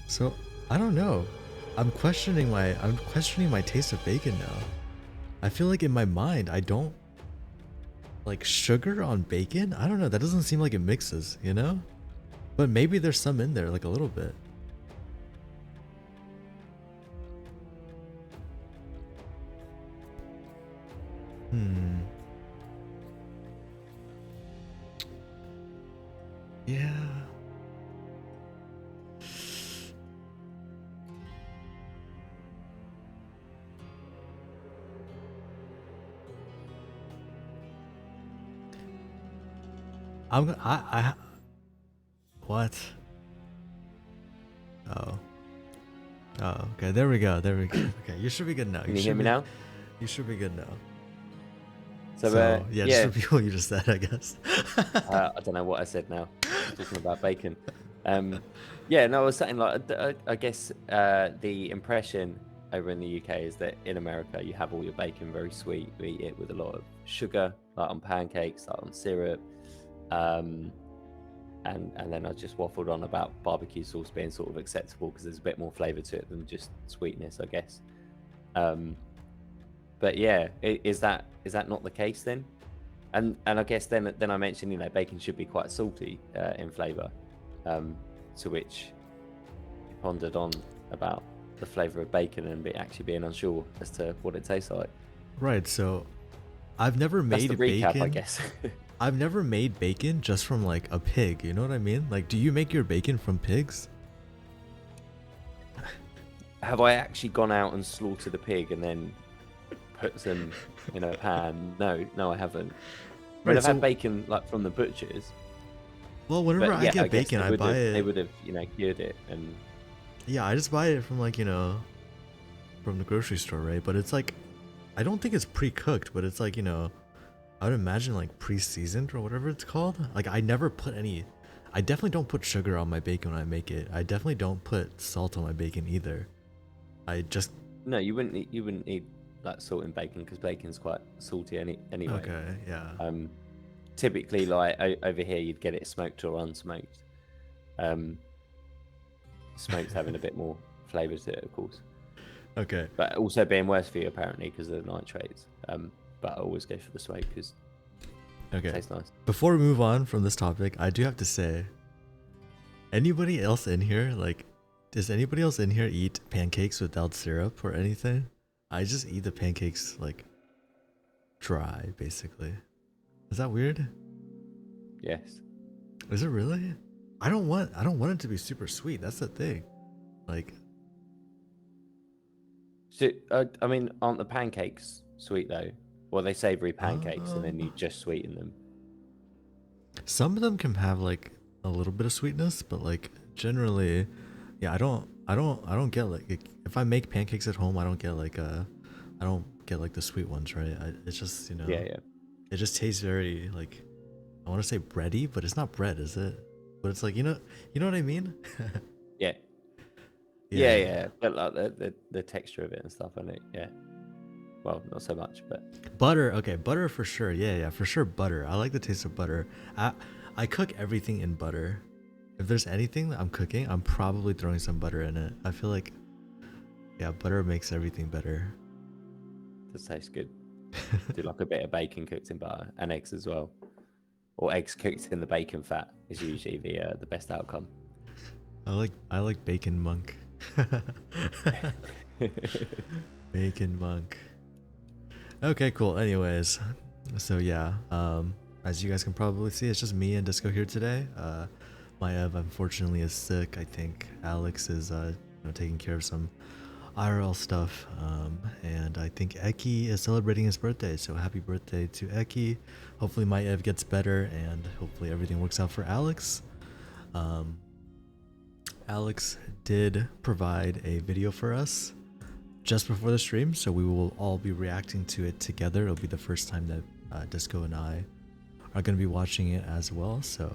So I don't know. I'm questioning my taste of bacon now. I feel like in my mind I don't like sugar on bacon. I don't know. That doesn't seem like it mixes, you know? But maybe there's some in there, like a little bit. Hmm. Yeah. I what? Oh. Oh, okay. There we go. There we go. Okay, you should be good now. Can you hear me now? You should be good now. So, So yeah, just yeah, repeat what you just said, I guess. I don't know what I said now. I was talking about bacon. Yeah, no, I was saying like I guess the impression over in the UK is that in America you have all your bacon very sweet. You eat it with a lot of sugar, like on pancakes, like on syrup. Um, and then I just waffled on about barbecue sauce being sort of acceptable because there's a bit more flavour to it than just sweetness, I guess. Um, but yeah, is that not the case then? And I guess then I mentioned, you know, bacon should be quite salty in flavour, to which you pondered on about the flavour of bacon and actually being unsure as to what it tastes like. Right, so I've never That's the made recap, I bacon. guess. I've never made bacon just from like a pig, you know what I mean? Like, do you make your bacon from pigs? Have I actually gone out and slaughtered a pig and then put some in a pan? No, I haven't. I mean, Right, I've had so bacon like from the butchers, well, whenever but I yeah, I get guess bacon, I buy they it. would have, you know, cured it and Yeah, I just buy it from like, from the grocery store, right? But it's like I don't think it's pre-cooked, but it's like, I would imagine like pre-seasoned or whatever it's called. Like I definitely don't put sugar on my bacon when I make it. I definitely don't put salt on my bacon either. I just no, you wouldn't eat like salt in bacon because bacon's quite salty anyway. okay, yeah. Um, Typically, like over here, you'd get it smoked or unsmoked. Um, Smoked having a bit more flavour to it, of course, Okay. but also being worse for you apparently because of the nitrates. But I always go for the smoke because it Okay. tastes nice. Before we move on from this topic, I do have to say, anybody else in here, like, does anybody else in here eat pancakes without syrup or anything? I just eat the pancakes like dry, basically. Is that weird? Yes. Is it really? I don't want it to be super sweet. That's the thing. Like, So I mean, aren't the pancakes sweet though? Well, they savoury pancakes, and then you um, just sweeten them. some of them can have like a little bit of sweetness, but like generally, yeah, I don't get like if I make pancakes at home, I don't get like the sweet ones, right? It's just Yeah, yeah, it just tastes very like I want to say bready, but it's not bread, is it? But it's like you know what I mean? yeah, Yeah, yeah, yeah, yeah. yeah. But like the texture of it and stuff, and it, yeah. Well, not so much, but Butter, okay, butter for sure. Yeah, yeah, for sure butter. I like the taste of butter. I cook everything in butter. If there's anything that I'm cooking, I'm probably throwing some butter in it. I feel like yeah, butter makes everything better. it does taste good. Do like a bit of bacon cooked in butter and eggs as well, or eggs cooked in the bacon fat is usually the best outcome. I like bacon monk. Bacon monk. Okay, cool. Anyways, so yeah, as you guys can probably see, it's just me and Disco here today. My Ev unfortunately is sick. I think Alex is taking care of some IRL stuff, and I think Eki is celebrating his birthday. So happy birthday to Eki. Hopefully my Ev gets better, and hopefully everything works out for Alex. Um, Alex did provide a video for us just before the stream, so we will all be reacting to it together. It'll be the first time that Disco and I are going to be watching it as well. So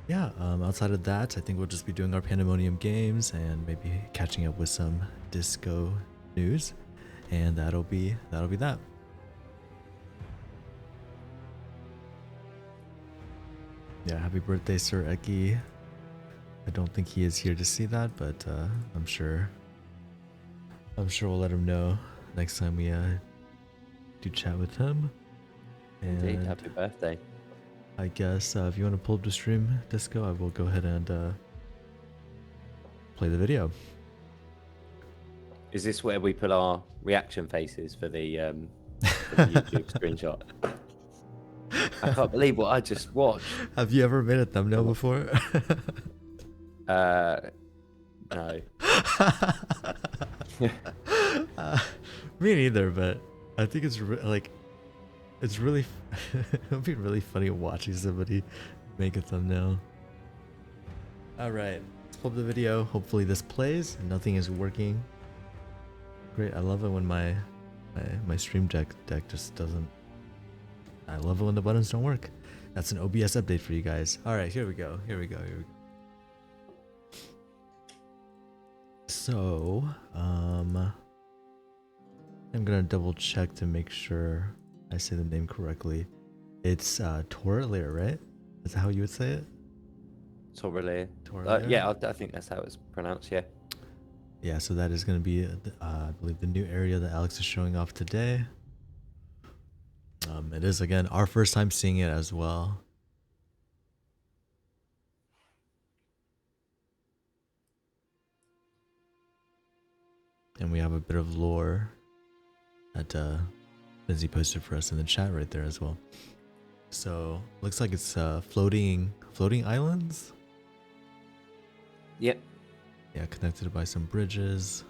yeah, outside of that, I think we'll just be doing our Pandemonium games and maybe catching up with some Disco news, and that'll be that. Yeah, happy birthday, Sir Eki. I don't think he is here to see that, but I'm sure we'll let him know next time we do chat with him. Indeed, And happy birthday. I guess if you want to pull up the stream, Disco, I will go ahead and play the video. Is this where we put our reaction faces for the YouTube screenshot? I can't believe what I just watched. Have you ever made a thumbnail before? No. Me neither, but I think it's it's really it'll be really funny watching somebody make a thumbnail. All right, let's pull up the video. Hopefully this plays. Nothing is working. Great. I love it when my stream deck just doesn't. I love it when the buttons don't work. That's an OBS update for you guys. All right, here we go. So, I'm gonna double check to make sure I say the name correctly. It's Torlair, right? Is that how you would say it? Torlair. Torlair? Yeah, I think that's how it's pronounced. Yeah. Yeah. So that is gonna be, I believe, the new area that Alex is showing off today. It is again our first time seeing it as well. And we have a bit of lore that Lindsay posted for us in the chat right there as well. So looks like it's floating islands. Yep. Yeah, connected by some bridges.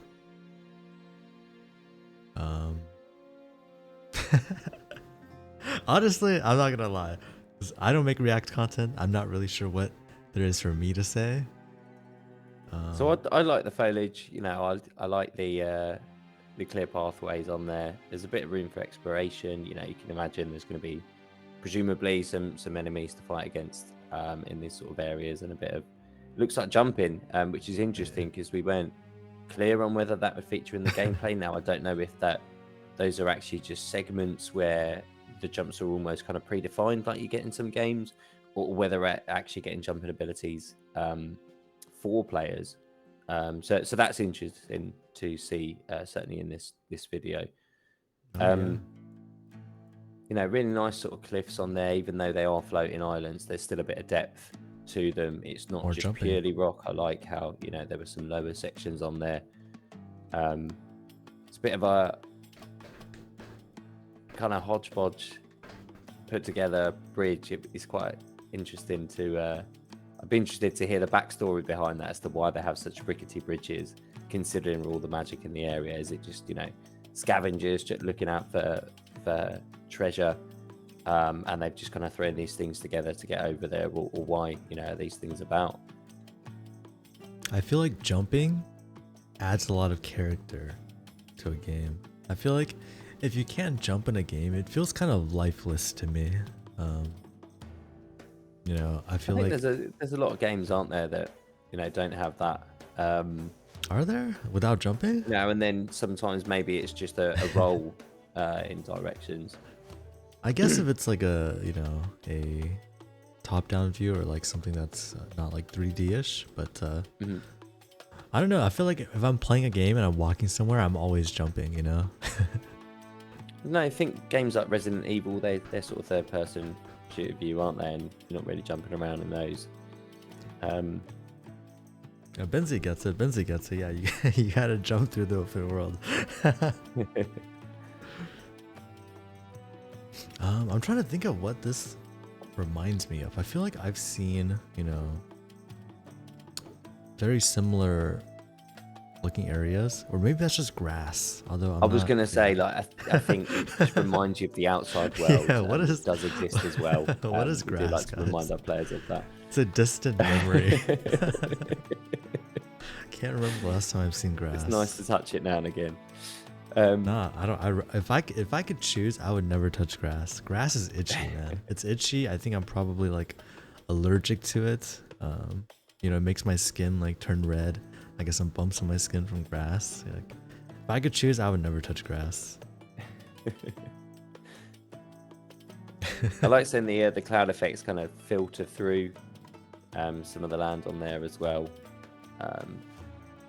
Honestly, I'm not gonna lie. 'Cause I don't make React content. I'm not really sure what there is for me to say. So I like the foliage. You know, I like the clear pathways on there. There's a bit of room for exploration. You know, you can imagine there's going to be presumably some enemies to fight against in these sort of areas, and a bit of looks like jumping, which is interesting because we weren't clear on whether that would feature in the gameplay. Now I don't know if those are actually just segments where the jumps are almost kind of predefined, like you get in some games, or whether we're actually getting jumping abilities for players. So that's interesting to see, certainly in this video. Yeah. You know, really nice sort of cliffs on there, even though they are floating islands. There's still a bit of depth to them. It's not More just jumping. purely rock. I like how, you know, there were some lower sections on there. It's a bit of a kind of hodgepodge put together bridge. It's quite interesting to I'd be interested to hear the backstory behind that as to why they have such rickety bridges, considering all the magic in the area. Is it just, you know, scavengers just looking out for treasure, and they've just kind of thrown these things together to get over there, or why, you know, are these things about? I feel like jumping adds a lot of character to a game. I feel like if you can't jump in a game, it feels kind of lifeless to me. You know, I feel like there's a lot of games, aren't there, that, you know, don't have that. Are there without jumping? No, and then sometimes maybe it's just a roll in directions. I guess if it's like a, you know, a top-down view, or like something that's not like 3D-ish, but I don't know. I feel like if I'm playing a game and I'm walking somewhere, I'm always jumping, you know? No, I think games like Resident Evil, they're sort of third-person shooter view, aren't they? And you're not really jumping around in those. Yeah, Benzie gets it. Yeah, you gotta jump through the open world. I'm trying to think of what this reminds me of. I feel like I've seen, you know, very similar looking areas, or maybe that's just grass. Although I was gonna say, like, I think it just reminds you of the outside world. Yeah, what is does exist as well? What is grass? We do like to guys? remind our players of that. It's a distant memory. Can't remember the last time I've seen grass. It's nice to touch it now and again. Nah, I don't. If I could choose, I would never touch grass. Grass is itchy, man. It's itchy. I think I'm probably like allergic to it. You know, it makes my skin like turn red. I get some bumps on my skin from grass. Like, if I could choose, I would never touch grass. I like seeing the cloud effects kind of filter through some of the land on there as well.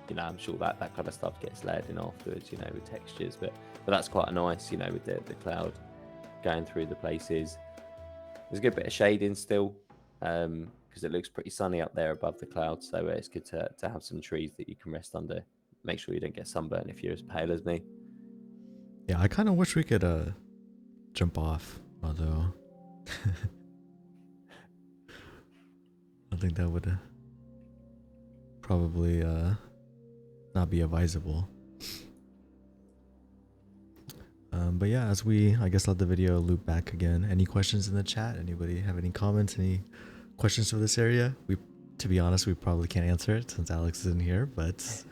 You know, I'm sure that kind of stuff gets layered in afterwards, you know, with textures, but that's quite nice, you know, with the cloud going through the places. There's a good bit of shading still, because it looks pretty sunny up there above the clouds, so it's good to have some trees that you can rest under. Make sure you don't get sunburn if you're as pale as me. Yeah, I kind of wish we could jump off, although I think that would probably not be advisable. But yeah, as we, I guess, let the video loop back again. Any questions in the chat? Anybody have any comments? Any questions for this area? To be honest, we probably can't answer it since Alex isn't here, but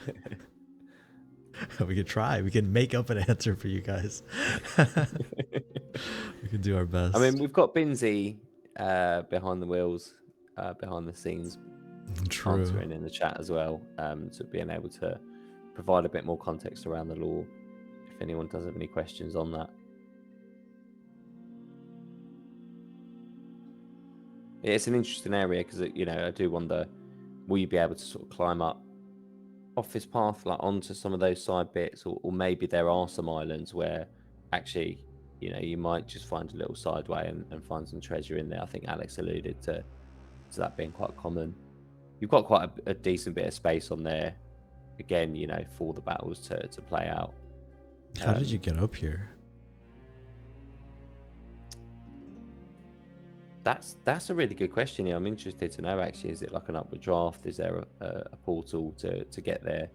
we could try. We can make up an answer for you guys. We can do our best. I mean, we've got Binsey behind the wheels, behind the scenes, True. answering in the chat as well, so being able to provide a bit more context around the law if anyone does have any questions on that. Yeah, it's an interesting area because, you know, I do wonder, will you be able to sort of climb up off this path, like onto some of those side bits, or maybe there are some islands where actually, you know, you might just find a little sideway and find some treasure in there. I think Alex alluded to that being quite common. You've got quite a decent bit of space on there, again, you know, for the battles to play out. How did you get up here? That's a really good question. Yeah, I'm interested to know, actually. Is it like an upward draft? Is there a portal to get there?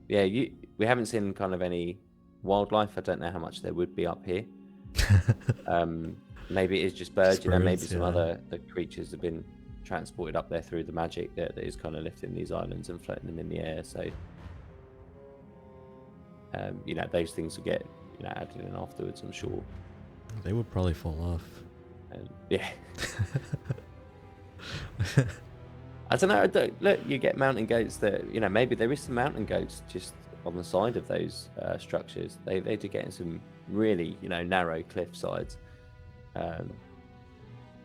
Yeah, we haven't seen kind of any wildlife. I don't know how much there would be up here. Maybe it is just birds, you know, maybe some other the creatures have been transported up there through the magic that is kind of lifting these islands and floating them in the air. So, you know, those things will get, you know, added in afterwards, I'm sure. They would probably fall off. Yeah. I don't know. Look, you get mountain goats that, you know, maybe there is some mountain goats just on the side of those structures. They do get in some really, you know, narrow cliff sides,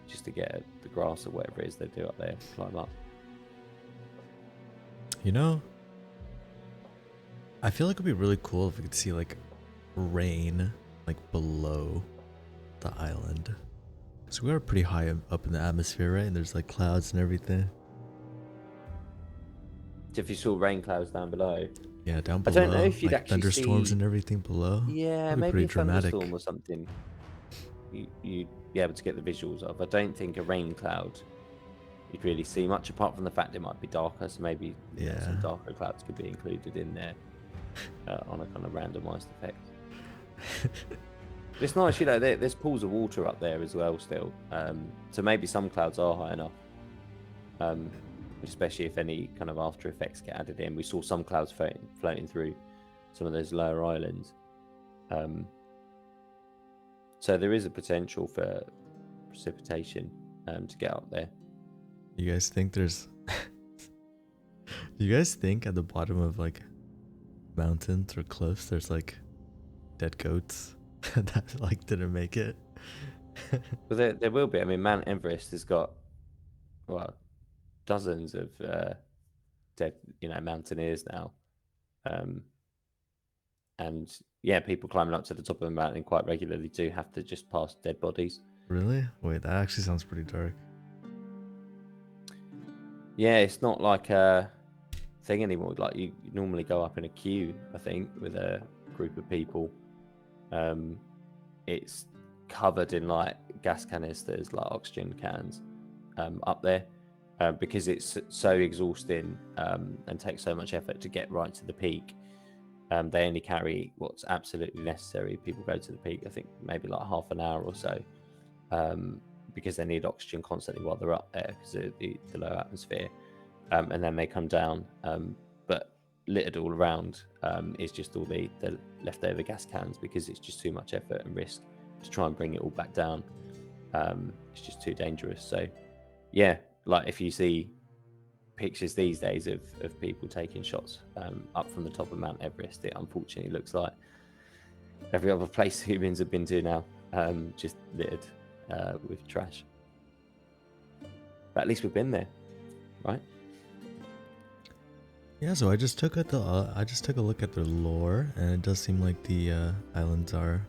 just to get the grass or whatever it is they do up there, climb up. You know, I feel like it'd be really cool if we could see like rain like below the island. So we are pretty high up in the atmosphere, right? And there's like clouds and everything. If you saw rain clouds down below. Yeah, down below. I don't know if you'd like actually thunderstorms see... and everything below. Yeah, maybe pretty a dramatic. thunderstorm or something. You'd be able to get the visuals of. I don't think a rain cloud you'd really see much, apart from the fact it might be darker. So maybe some darker clouds could be included in there on a kind of randomized effect. It's nice, you know. There's pools of water up there as well still. So maybe some clouds are high enough. Especially if any kind of after effects get added in. We saw some clouds floating through some of those lower islands. So there is a potential for precipitation to get up there. You guys think there's... Do you guys think at the bottom of like mountains or cliffs there's like dead goats that like didn't make it? Well, there will be. I mean, Mount Everest has got, well, dozens of dead, you know, mountaineers now, and yeah, people climbing up to the top of the mountain quite regularly do have to just pass dead bodies. Really? Wait, that actually sounds pretty dark. Yeah, it's not like a thing anymore. Like you normally go up in a queue, I think, with a group of people. It's covered in like gas canisters, like oxygen cans, up there. Because it's so exhausting and takes so much effort to get right to the peak. They only carry what's absolutely necessary. People go to the peak, I think, maybe like half an hour or so, because they need oxygen constantly while they're up there because of the low atmosphere. And then they come down, but littered all around is just all the leftover gas cans because it's just too much effort and risk to try and bring it all back down. It's just too dangerous. So, yeah. Like if you see pictures these days of people taking shots up from the top of Mount Everest, it unfortunately looks like every other place humans have been to now. just littered with trash. But at least we've been there, right? Yeah, so I just took a look at the lore, and it does seem like the islands are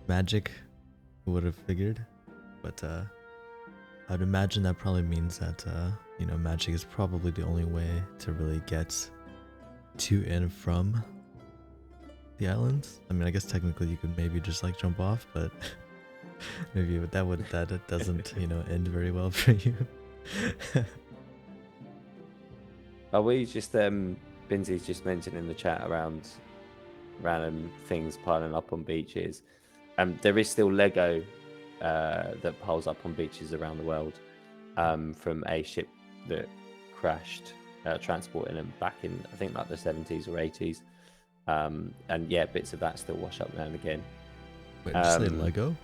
magic. Who would have figured? But I'd imagine that probably means that magic is probably the only way to really get to and from the islands. I mean, I guess technically you could maybe just like jump off, but maybe that doesn't end very well for you. We just Binzy's just mentioned in the chat around random things piling up on beaches. There is still Lego that piles up on beaches around the world from a ship that crashed transporting them back in, I think, like the 70s or 80s. And yeah, bits of that still wash up now and again. Wait, did you say Lego?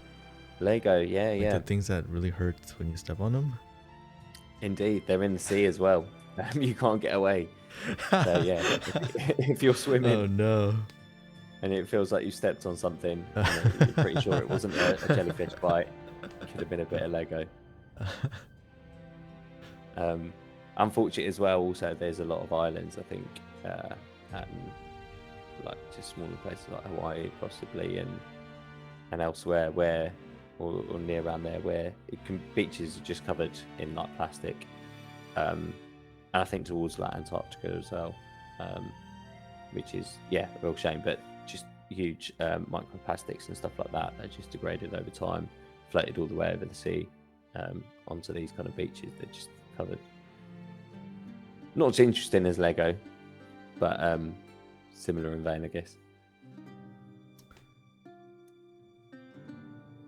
Lego, yeah, like yeah. The things that really hurt when you step on them? Indeed, they're in the sea as well. You can't get away. So yeah, if you're swimming, oh no, and it feels like you stepped on something, you're pretty sure it wasn't a jellyfish bite. It could have been a bit of Lego. Unfortunate as well. Also, there's a lot of islands. I think, like just smaller places like Hawaii, possibly, and elsewhere where, or near around there, where beaches are just covered in like plastic. And I think towards like Antarctica as well, which is a real shame. But just huge microplastics and stuff like that just degraded over time, floated all the way over the sea onto these kind of beaches. They're just covered. Not as interesting as Lego, but similar in vein, I guess.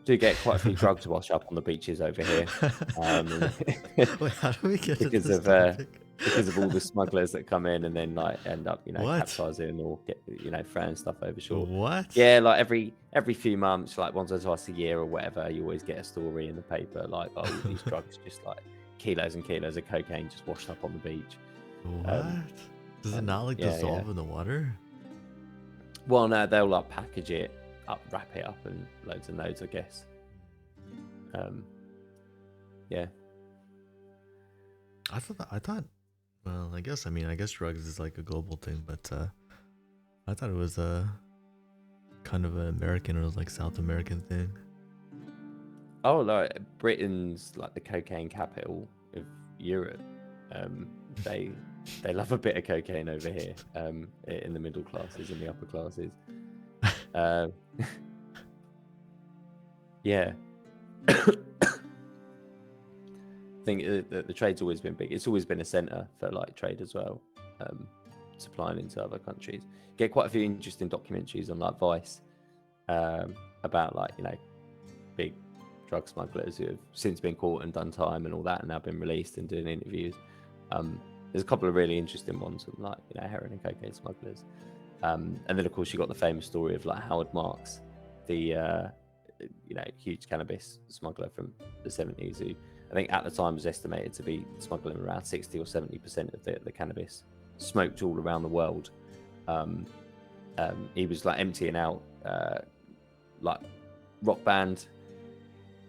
Do get quite a few drugs wash up on the beaches over here. Wait, how do we get to this topic? Because of all the smugglers that come in and then like end up, capsizing or get throwing stuff overshore. What? Yeah, like every few months, like once or twice a year or whatever, you always get a story in the paper like, oh, these drugs, just like kilos and kilos of cocaine just washed up on the beach. What? Does it not dissolve in the water? Well, no, they'll like package it up, wrap it up, and loads and loads, I guess. Yeah. I thought. Well, I guess drugs is like a global thing, but I thought it was a kind of an American or like South American thing. Oh, like Britain's like the cocaine capital of Europe. They love a bit of cocaine over here. In the middle classes and the upper classes. Yeah. I think the trade's always been big. It's always been a centre for like trade as well, supplying into other countries. Get quite a few interesting documentaries on like Vice about like big drug smugglers who have since been caught and done time and all that, and now been released and doing interviews. There's a couple of really interesting ones of like heroin and cocaine smugglers, and then of course you got the famous story of like Howard Marks, the huge cannabis smuggler from the 70s, who I think at the time was estimated to be smuggling around 60 or 70% of the cannabis smoked all around the world. He was like emptying out like rock band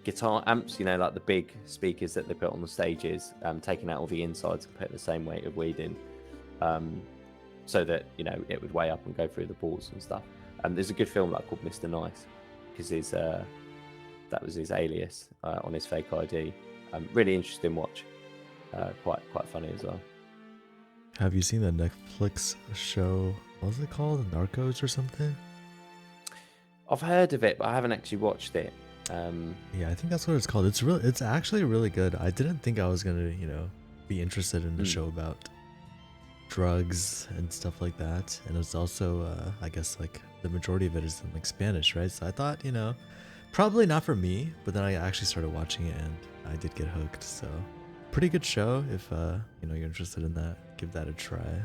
guitar amps, like the big speakers that they put on the stages, taking out all the insides and put the same weight of weed in, so that it would weigh up and go through the balls and stuff. There's a good film like called Mr. Nice, because that was his alias on his fake ID. Really interesting watch, quite funny as well. Have you seen the Netflix show? What was it called? Narcos or something? I've heard of it, but I haven't actually watched it. Yeah, I think that's what it's called. It's actually really good. I didn't think I was gonna be interested in a show about drugs and stuff like that, and it's also I guess like the majority of it is in like Spanish, right? So I thought probably not for me, but then I actually started watching it and I did get hooked. So pretty good show. If you're interested in that, give that a try.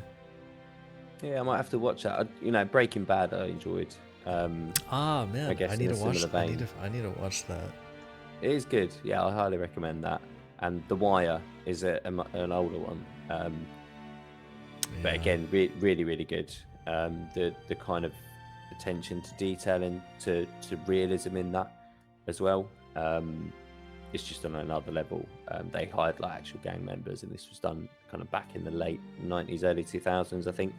Yeah, I might have to watch that. Breaking Bad I enjoyed. Man, I guess I need to watch. I need to watch that. It is good. Yeah, I highly recommend that. And The Wire is an older one, but again, really, really good. The kind of attention to detail and to realism in that as well. It's just on another level. They hired like actual gang members, and this was done kind of back in the late 90s, early 2000s, I think.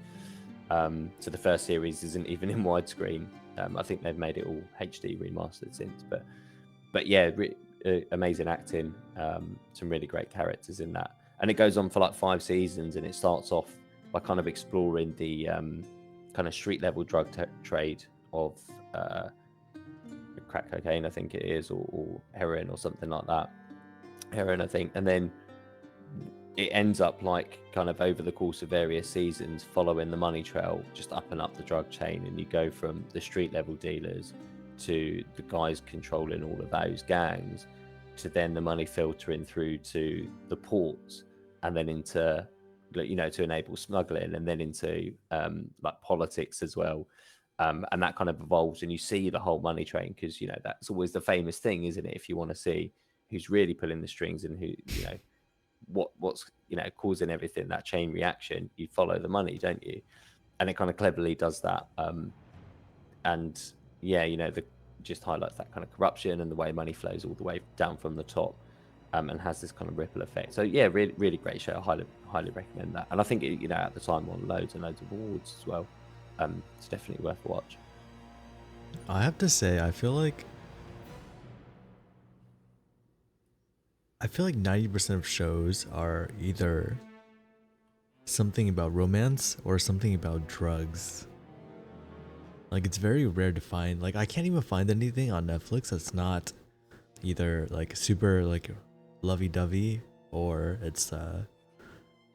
So the first series isn't even in widescreen. I think they've made it all HD remastered since, but yeah, amazing acting, some really great characters in that, and it goes on for like 5 seasons, and it starts off by kind of exploring the kind of street level drug trade of crack cocaine, I think it is, or heroin or something like that. Heroin, I think, and then it ends up like kind of over the course of various seasons following the money trail just up and up the drug chain, and you go from the street level dealers to the guys controlling all of those gangs, to then the money filtering through to the ports, and then into, you know, to enable smuggling, and then into like politics as well. And that kind of evolves, and you see the whole money train, because, you know, that's always the famous thing, isn't it? If you want to see who's really pulling the strings and who, you know, what's, you know, causing everything, that chain reaction, you follow the money, don't you? And it kind of cleverly does that. And yeah, you know, just highlights that kind of corruption and the way money flows all the way down from the top, and has this kind of ripple effect. So yeah, really, really great show. I highly recommend that. And I think it, you know, at the time won loads and loads of awards as well. It's definitely worth a watch. I have to say, I feel like 90% of shows are either something about romance or something about drugs. Like, it's very rare to find, like, I can't even find anything on Netflix that's not either like super like lovey-dovey, or it's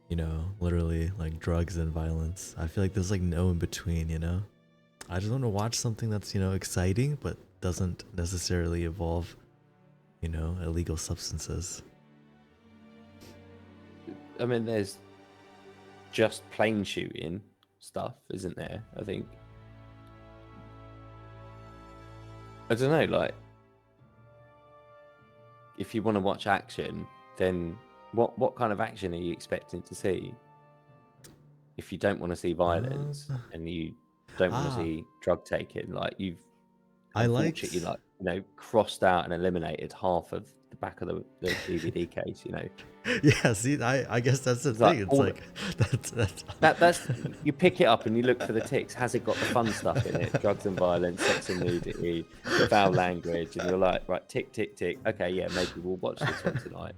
you know, literally like drugs and violence. I feel like there's like no in between, you know? I just want to watch something that's, you know, exciting but doesn't necessarily involve, you know, illegal substances. I mean, there's just plain shooting stuff, isn't there? I think. I don't know, like, if you want to watch action, then what kind of action are you expecting to see? If you don't want to see violence and you don't want to see drug taking, like, you've unfortunately, like, you know, crossed out and eliminated half of the back of the DVD case, you know. Yeah, see, I guess that's the thing. It's like that's you pick it up and you look for the ticks. Has it got the fun stuff in it? Drugs and violence, sex and nudity, foul language, and you're like, right, tick, tick, tick. Okay, yeah, maybe we'll watch this one tonight.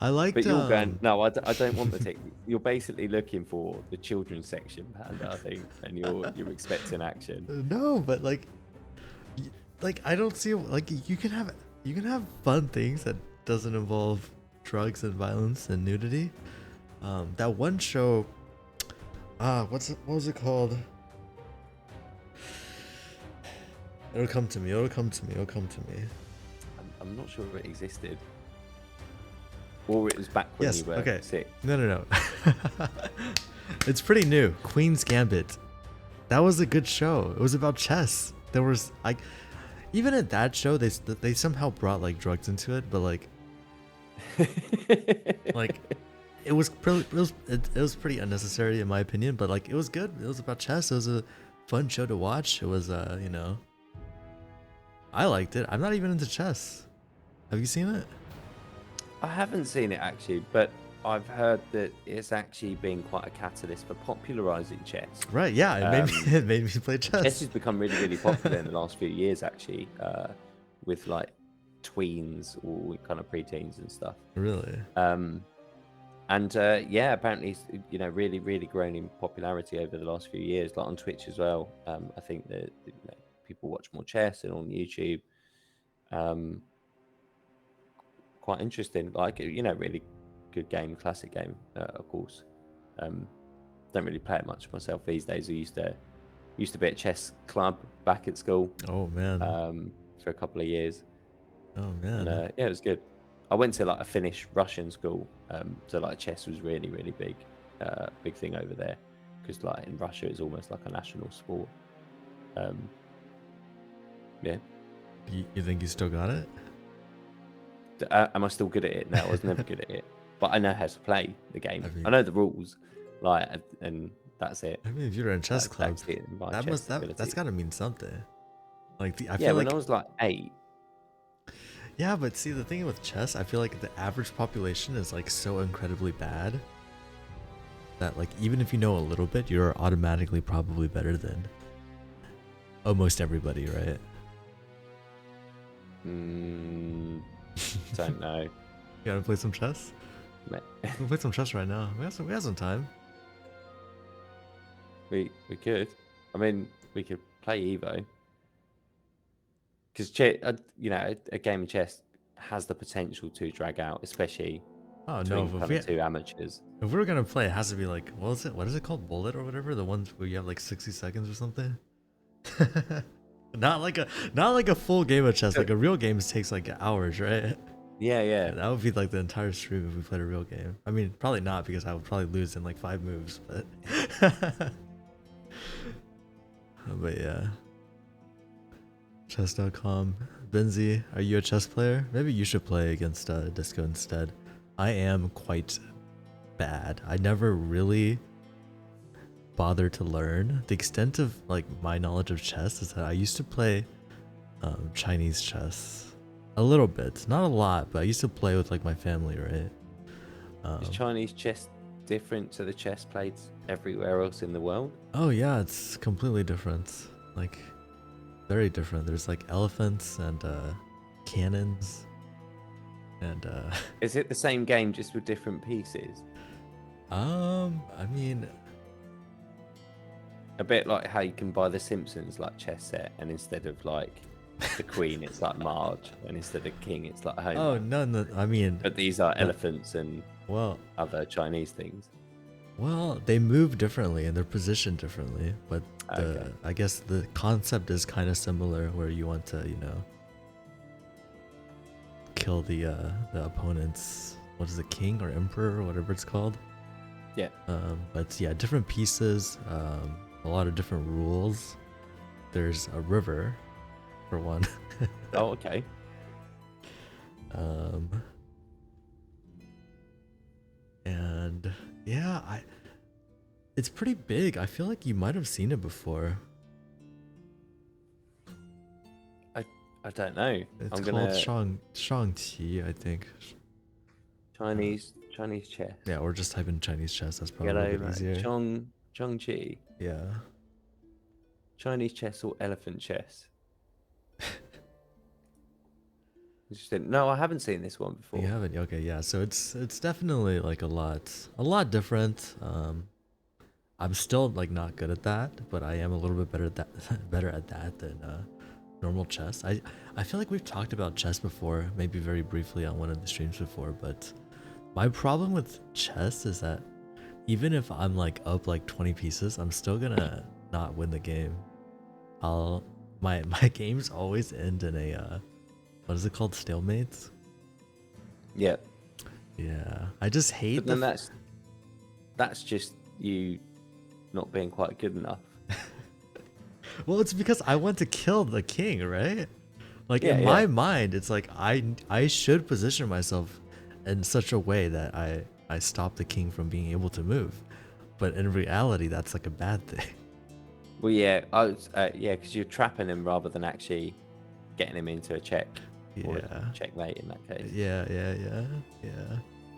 I like, but you're going, no, I don't want the tick. You're basically looking for the children's section, Panda, I think, and you're expecting action. No, but like I don't see, like, you can have fun things that doesn't involve drugs and violence and nudity. That one show, what was it called? It'll come to me. I'm not sure it existed. Or it was back when you were 6. No. It's pretty new. Queen's Gambit. That was a good show. It was about chess. There was, like, even in that show, they somehow brought like drugs into it, but like, like, it was pretty unnecessary in my opinion. But like, it was good. It was about chess. It was a fun show to watch. It was you know, I liked it. I'm not even into chess. Have you seen it? I haven't seen it actually, but I've heard that it's actually been quite a catalyst for popularizing chess. Right, yeah, it made me play chess. Chess has become really, really popular in the last few years, actually, with like tweens or kind of preteens and stuff. Really? Yeah, apparently it's, you know, really, really grown in popularity over the last few years, like on Twitch as well. I think that, you know, people watch more chess and on YouTube. Quite interesting, like, you know, really good game, classic game, of course. Don't really play it much myself these days. I used to be at chess club back at school. Oh man. For a couple of years. Oh man. And, yeah, it was good. I went to like a Finnish Russian school, so like chess was really, really big thing over there, because like in Russia it's almost like a national sport. Yeah. You think you still got it? Am I still good at it? No, I was never good at it, but I know how to play the game. I know the rules, like, and that's it. I mean, if you're in a chess club, that's got to mean something. Like, I feel when I was like 8, Yeah, but see, the thing with chess, I feel like the average population is like so incredibly bad that like even if you know a little bit, you're automatically probably better than almost everybody, right? Don't know. You gotta play some chess? Ma- We can play some chess right now. We have some time. We could. I mean, we could play Evo because a game of chess has the potential to drag out, especially Oh no, between kind of two amateurs. if we were gonna play, it has to be like, what is it called? Bullet or whatever? The ones where you have like 60 seconds or something? not like a full game of chess. Like a real game takes like hours, right? Yeah. That would be like the entire stream if we played a real game. I mean, probably not because I would probably lose in like 5 moves, but but yeah. Chess.com. Benzi, are you a chess player? Maybe you should play against Disco instead. I am quite bad. I never really bothered to learn. The extent of like my knowledge of chess is that I used to play Chinese chess a little bit, not a lot, but I used to play with like my family, right? Is Chinese chess different to the chess played everywhere else in the world? Oh yeah, it's completely different. Like very different. There's like elephants and cannons and Is it the same game just with different pieces? I mean, A bit like how you can buy the Simpsons like chess set, and instead of like the Queen, it's like Marge, and instead of King, it's like Homer. oh no, I mean, But these are elephants and well, other Chinese things. well, they move differently and they're positioned differently, but Okay. I guess the concept is kind of similar, where you want to, kill the opponent's, what is it, king or emperor or whatever it's called. Yeah. But yeah, different pieces, a lot of different rules. There's a river, for one. Oh, okay. And yeah, it's pretty big. I feel like you might have seen it before. I don't know. It's I'm called gonna Shangqi, I think. Chinese chess. Yeah, or just type in Chinese chess. That's probably Get a bit over easier. Zhongqi. Yeah. Chinese chess or elephant chess? Interesting. No, I haven't seen this one before. You haven't? Okay, yeah. So it's definitely like a lot different. I'm still like not good at that, but I am a little bit better at that better at that than normal chess. I feel like we've talked about chess before, maybe very briefly on one of the streams before, but my problem with chess is that even if I'm like up like 20 pieces, I'm still gonna not win the game. My games always end in a what is it called? Stalemates? Yeah. Yeah. I just hate But then that's just you not being quite good enough. Well, it's because I want to kill the king, right? Like Yeah, in yeah. my mind, it's like I should position myself in such a way that I stop the king from being able to move. But in reality, that's like a bad thing. Well, yeah, because you're trapping him rather than actually getting him into a check. Or Yeah. checkmate in that case. Yeah.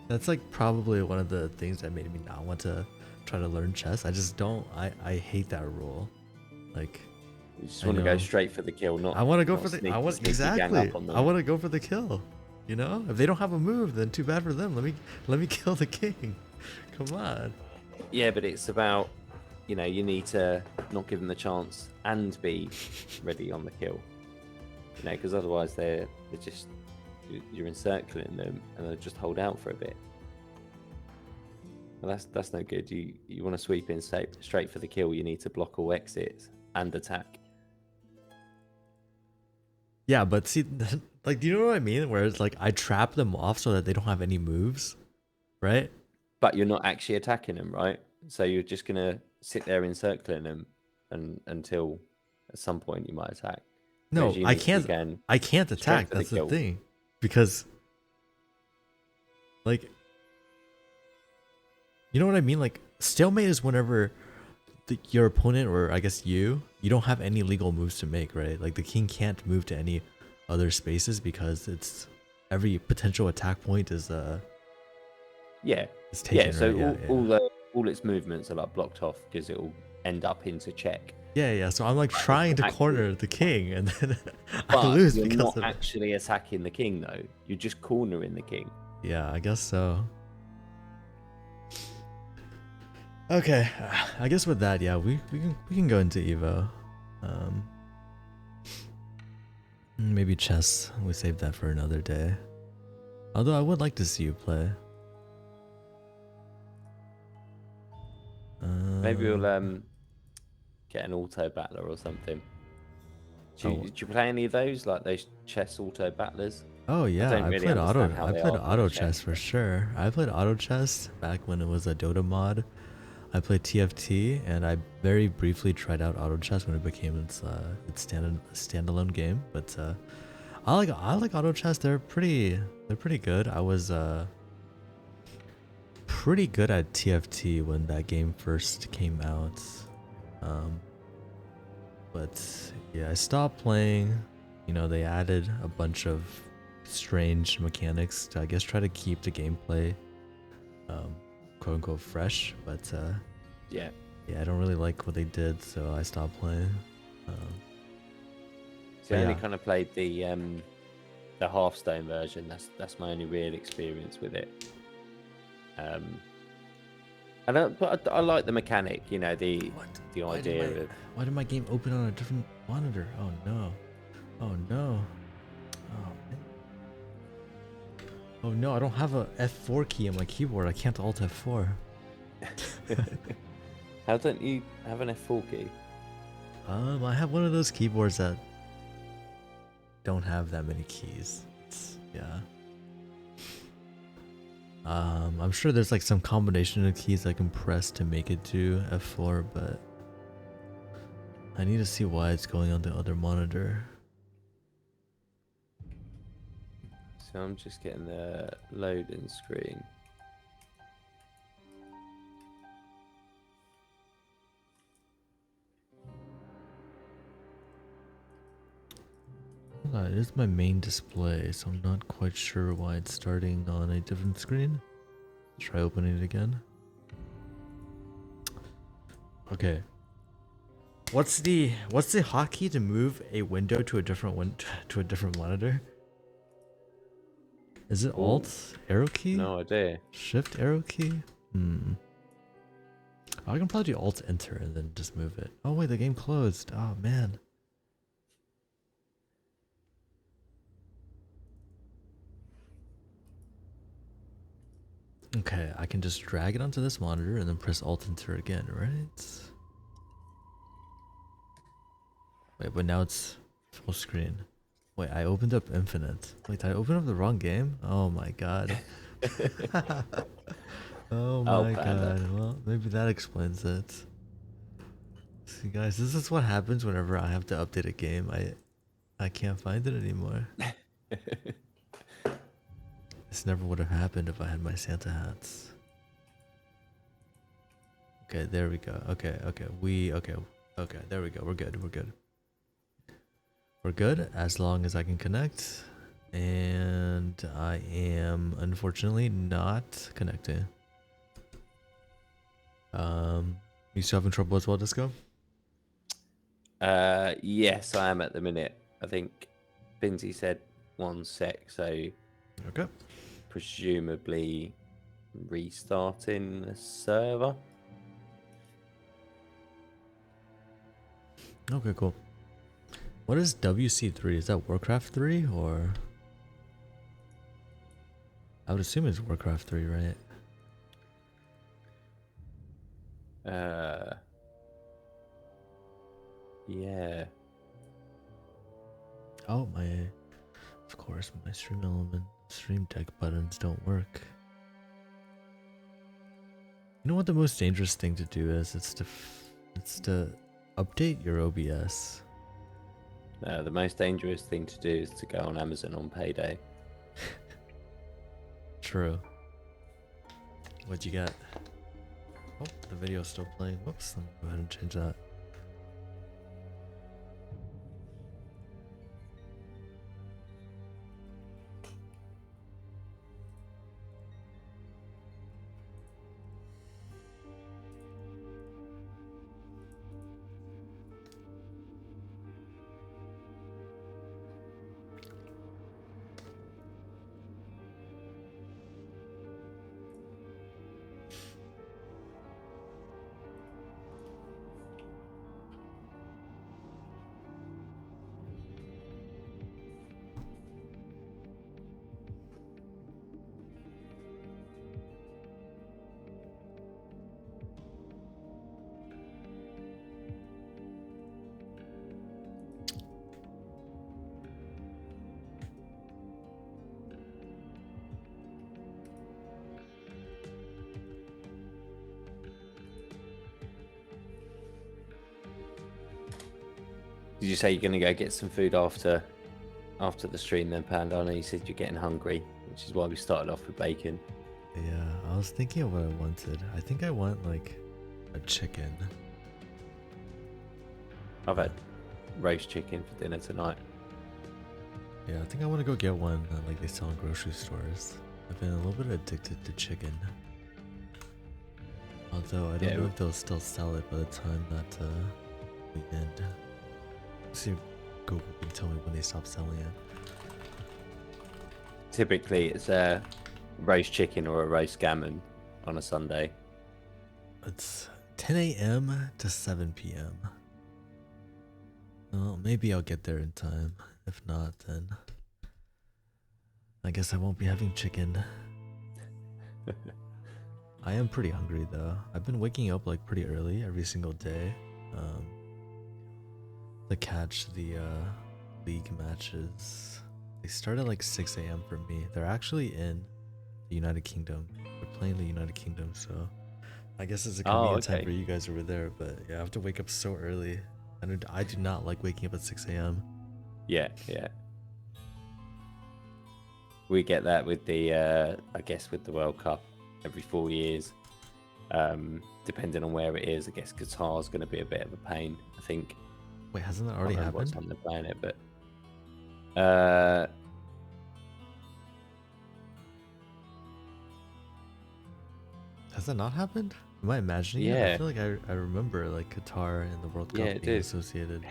That's like probably one of the things that made me not want to try to learn chess. I just don't. I hate that rule. Like You just I want to know. go straight for the kill, not. I want to go not for the. sneak- I want sneaky gang exactly. up on them. I want to go for the kill. You know, if they don't have a move, then too bad for them. Let me kill the king. Come on. Yeah, but it's about, you need to not give them the chance and be ready on the kill. Because otherwise you're encircling them and they'll just hold out for a bit. Well, that's no good. You want to sweep in straight for the kill. You need to block all exits and attack. Yeah, but see, like, do you know what I mean? Where it's like I trap them off so that they don't have any moves, right? But you're not actually attacking them, right? So you're just gonna sit there encircling them until at some point you might attack. No, Whereas you I need to be can't. going I can't straight attack. for the That's the kill. thing, because, like, you know what I mean? Like, stalemate is whenever your opponent, or I guess you don't have any legal moves to make, right? Like the king can't move to any other spaces because it's every potential attack point is Yeah. is Yeah. taken, So right? Yeah, all its movements are like blocked off because it'll end up into check. yeah. So I'm like But if trying you to actually, corner the king, and then I but lose you're because not of it. actually attacking the king though. You're just cornering the king. Yeah, I guess so. Okay, I guess with that, yeah, we can go into Evo. Maybe chess. We save that for another day. Although I would like to see you play. Maybe we'll get an auto battler or something. Do you play any of those, like those chess auto battlers? Oh I yeah, don't really understand how I they played are kind of auto chess chess, for but sure. I played auto chess back when it was a Dota mod. I played TFT, and I very briefly tried out auto chess when it became its standalone game. But I like auto chess. They're pretty good. I was pretty good at TFT when that game first came out. But yeah, I stopped playing. You know, they added a bunch of strange mechanics to, I guess, try to keep the gameplay quote unquote fresh. But yeah. yeah, I don't really like what they did, so I stopped playing. So I only Yeah, kind of played the Hearthstone version. That's my only real experience with it. But I like the mechanic. You know, the what? idea of Why did my game open on a different monitor? Oh no! Oh no! Oh man! Oh no! I don't have a F4 key on my keyboard. I can't Alt F4. How don't you have an F4 key? I have one of those keyboards that don't have that many keys. Yeah. I'm sure there's like some combination of keys I can press to make it to F4, but I need to see why it's going on the other monitor. So I'm just getting the loading screen. It is my main display, so I'm not quite sure why it's starting on a different screen. Try opening it again. Okay. What's the hotkey to move a window to a different monitor? Is it Ooh, Alt arrow key? no idea. Shift arrow key? I can probably do Alt enter and then just move it. Oh wait, the game closed. Oh man. Okay, I can just drag it onto this monitor and then press Alt enter again, right? Wait, but now it's full screen. Wait, I opened up Infinite. Wait, did I open up the wrong game? Oh my god. Oh Oh, my Panda. god. Well, maybe that explains it. See guys, this is what happens whenever I have to update a game. I can't find it anymore. This never would have happened if I had my Santa hats. Okay, there we go. Okay, there we go. We're good. We're good as long as I can connect. And I am unfortunately not connecting. You still having trouble as well, Disco? Yes, I am at the minute. I think Binzi said 1 sec, so Okay. presumably restarting the server. Okay, cool. What is WC3? Is that Warcraft 3 or? I would assume it's Warcraft 3, right? Yeah. Oh, of course, my stream deck buttons don't work. You know what the most dangerous thing to do is? It's to update your OBS. No, the most dangerous thing to do is to go on Amazon on payday. True. What'd you get? Oh, the video's still playing. Whoops, let me go ahead and change that. Did you say you're gonna go get some food after the stream then, Panda? I know you said you're getting hungry, which is why we started off with bacon. Yeah, I was thinking of what I wanted. I think I want like a chicken. I've had roast chicken for dinner tonight. Yeah, I think I want to go get one that like they sell in grocery stores. I've been a little bit addicted to chicken. Although I don't know if they'll still sell it by the time that we end. See if Google can tell me when they stop selling it. Typically, it's a roast chicken or a roast gammon on a Sunday. It's 10 a.m. to 7 p.m. Well, maybe I'll get there in time. If not, then I guess I won't be having chicken. I am pretty hungry though. I've been waking up like pretty early every single day to catch the league matches. They start at like 6 a.m. for me. They're actually in the United Kingdom. They're playing the United Kingdom, so I guess it's a convenient time for you guys over there. But yeah, I have to wake up so early. I do not like waking up at 6 a.m. Yeah. We get that with the, I guess, with the World Cup every 4 years. Depending on where it is, I guess Qatar's going to be a bit of a pain, I think. Wait, hasn't that already happened? What time they're playing it, but has that not happened? Am I imagining it? I feel like I remember like Qatar and the World Cup being associated.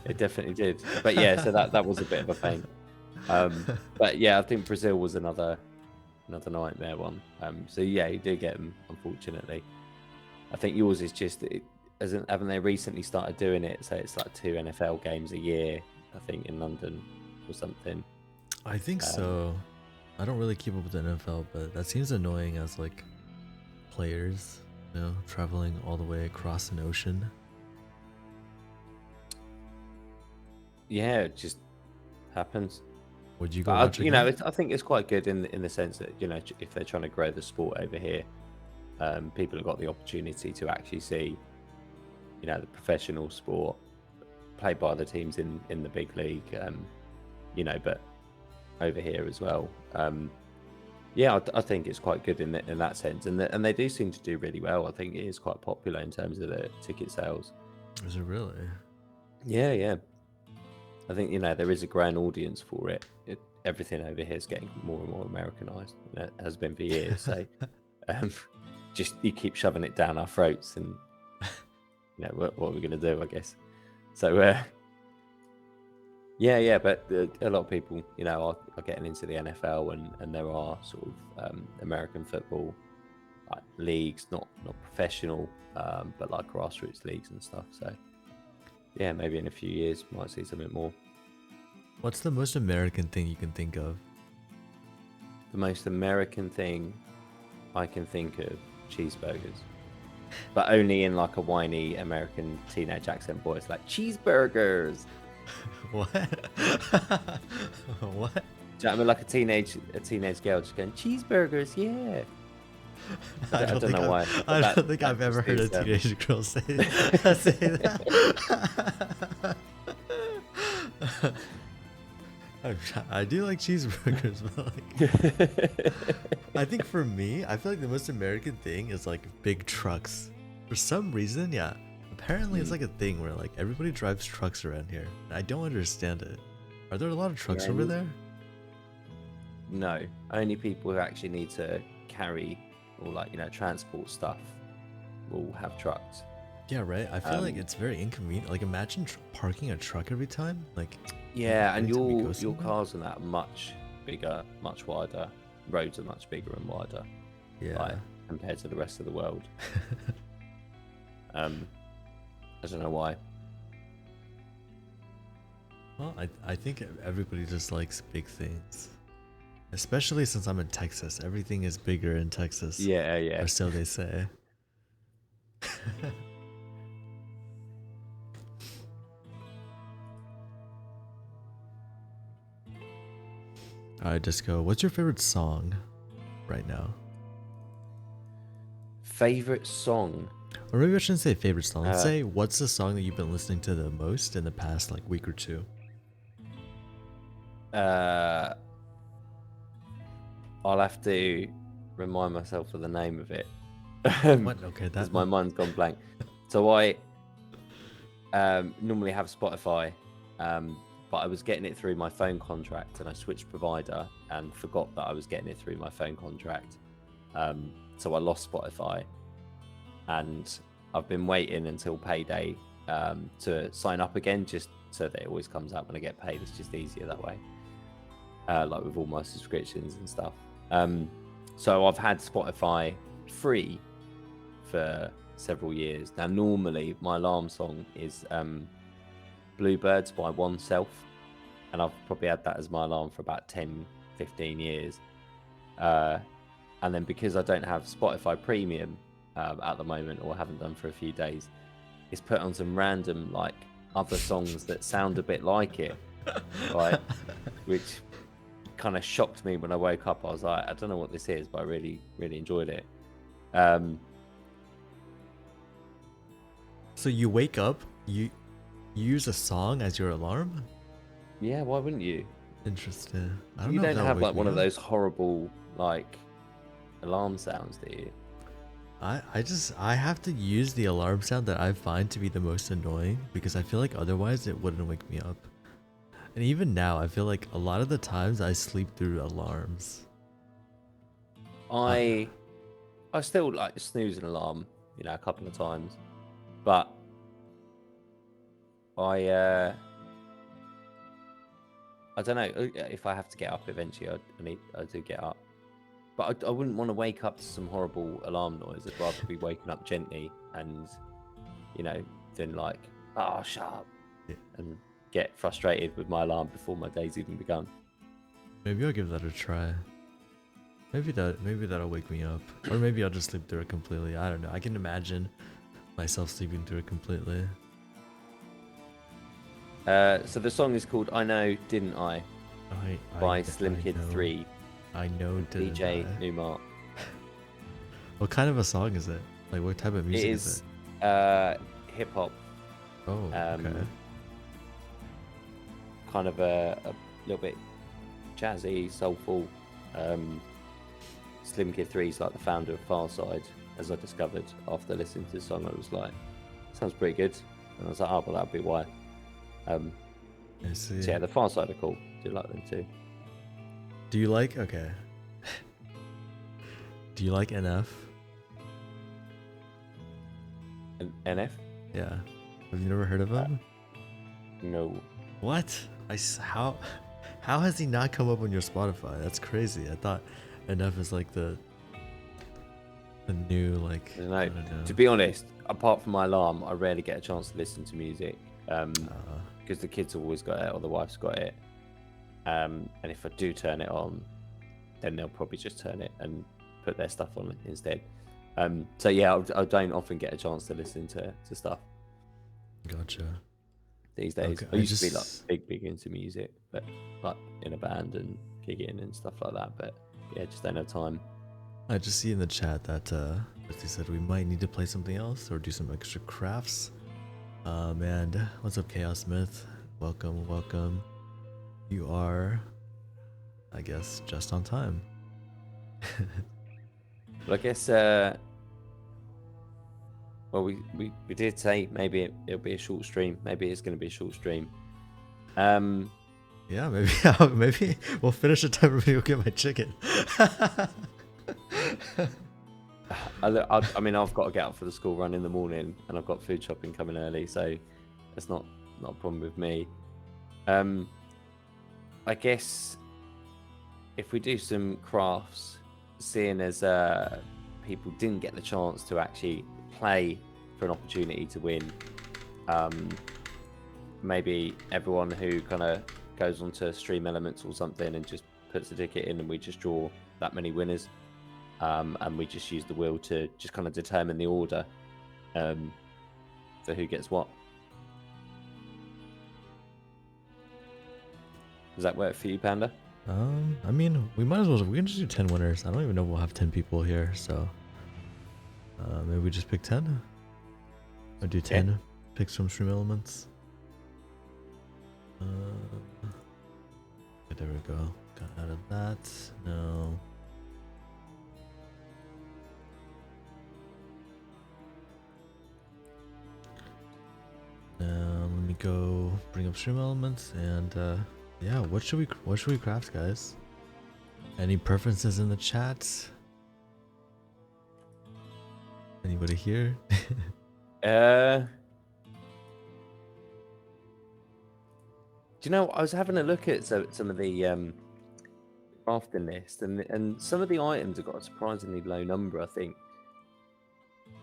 It definitely did. But yeah, so that was a bit of a pain. But yeah, I think Brazil was another nightmare one. So yeah, you do get them, unfortunately. I think yours is just haven't they recently started doing it? So it's like 2 NFL games a year, I think, in London or something. I think so. I don't really keep up with the NFL, but that seems annoying as like players, traveling all the way across an ocean. Yeah, it just happens. Would you go watch again? I think it's quite good in the sense that, if they're trying to grow the sport over here, people have got the opportunity to actually see, the professional sport played by the teams in the big league, but over here as well. Yeah, I think it's quite good in that sense, and they do seem to do really well. I think it is quite popular in terms of the ticket sales. Is it really? Yeah. I think there is a grand audience for it. Everything over here is getting more and more Americanized. It has been for years. So, just you keep shoving it down our throats, and what are we going to do? I guess. So, yeah. But a lot of people, are getting into the NFL, and there are sort of American football like leagues, not professional, but like grassroots leagues and stuff. So. Yeah, maybe in a few years might see something more. What's the most American thing you can think of? The most American thing I can think of, cheeseburgers. But only in like a whiny American teenage accent voice, like cheeseburgers. What? What? Do you know what I mean? Like a teenage girl just going, cheeseburgers, yeah. I don't know why. I don't think I've ever heard a teenage girl say that. I do like cheeseburgers, but like, I think for me, I feel like the most American thing is like big trucks. For some reason, yeah. Apparently, it's like a thing where like everybody drives trucks around here. And I don't understand it. Are there a lot of trucks over there? No, only people who actually need to carry or like transport stuff will have trucks. Yeah, right. I feel like it's very inconvenient. Like imagine parking a truck every time. Like yeah, and your cars and that are much bigger, much wider. Roads are much bigger and wider. Yeah, like, compared to the rest of the world. I don't know why. Well, I think everybody just likes big things. Especially since I'm in Texas. Everything is bigger in Texas. Yeah. Or so they say. Alright, Disco, what's your favorite song right now? Favorite song? Or maybe I shouldn't say favorite song. Let's Uh, say, what's the song that you've been listening to the most in the past like week or two? uh, I'll have to remind myself of the name of it What? Okay, because that. my mind's gone blank. So I normally have Spotify, but I was getting it through my phone contract, and I switched provider and forgot that I was getting it through my phone contract. So I lost Spotify, and I've been waiting until payday to sign up again, just so that it always comes out when I get paid. It's just easier that way, like with all my subscriptions and stuff. So I've had Spotify free for several years now. Normally my alarm song is Bluebirds by Oneself, and I've probably had that as my alarm for about 10-15 years, and then because I don't have Spotify Premium at the moment, or haven't done for a few days, it's put on some random like other songs that sound a bit like it, right? Which kind of shocked me when I woke up. I was like, I don't know what this is, but I really enjoyed it. So you wake up, you use a song as your alarm? Yeah, why wouldn't you? Interesting. I don't You know if don't that'll have wake like me one of up. those horrible like alarm sounds, do you? I have to use the alarm sound that I find to be the most annoying because I feel like otherwise it wouldn't wake me up. And even now, I feel like a lot of the times I sleep through alarms. Uh, I still like snooze an alarm, a couple of times, but I I don't know if I have to get up eventually. I do get up, but I wouldn't want to wake up to some horrible alarm noise. I'd rather be waking up gently and than like, oh, shut up, yeah, and get frustrated with my alarm before my day's even begun. maybe I'll give that a try. Maybe that'll wake me up, or maybe I'll just sleep through it completely. I don't know. I can imagine myself sleeping through it completely. So the song is called "I Know, Didn't I" by Slim Kid know, 3, I know, didn't DJ I? Newmart. What kind of a song is it? Like, what type of It music is is it? hip hop, Oh, okay. kind of a little bit jazzy, soulful. Slim Kid 3 is like the founder of Farside, as I discovered after listening to the song. I was like, sounds pretty good, and I was like, oh, well, that'd be why. I see. So yeah, the Farside are cool. Do like them too. Do you like? Okay. Do you like NF? NF? Yeah. Have you never heard of him? No. What? How has he not come up on your Spotify? That's crazy. I thought NF is like the new like. I don't know. To be honest, apart from my alarm, I rarely get a chance to listen to music. Because the kids have always got it, or the wife's got it. And if I do turn it on, then they'll probably just turn it and put their stuff on instead. So yeah, I don't often get a chance to listen to stuff Gotcha. these days. Okay, I used to be like big into music, but like in a band and gigging and stuff like that. But yeah, just don't have time. I just see in the chat that they said we might need to play something else or do some extra crafts. And what's up, Chaos Smith? Welcome. You are, I guess, just on time. But I guess, well, we did say maybe it'll be a short stream. Maybe it's going to be a short stream. Yeah, maybe we'll finish the time and go get my chicken. I mean, I've got to get up for the school run in the morning, and I've got food shopping coming early, so it's not a problem with me. I guess if we do some crafts, seeing as people didn't get the chance to actually play for an opportunity to win, maybe everyone who kind of goes onto Stream Elements or something and just puts a ticket in, and we just draw that many winners, and we just use the wheel to just kind of determine the order for who gets what. Does that work for you, Panda? I mean, we might as well. We can just do 10 winners. I don't even know if we'll have 10 people here, so maybe we just pick 10. I'll do 10 picks from stream elements. Okay, there we go. Got out of that. No. Now let me go bring up stream elements and yeah, what should we craft, guys? Any preferences in the chat? Anybody here? Do you know, I was having a look at some of the crafting list, and some of the items have got a surprisingly low number, I think.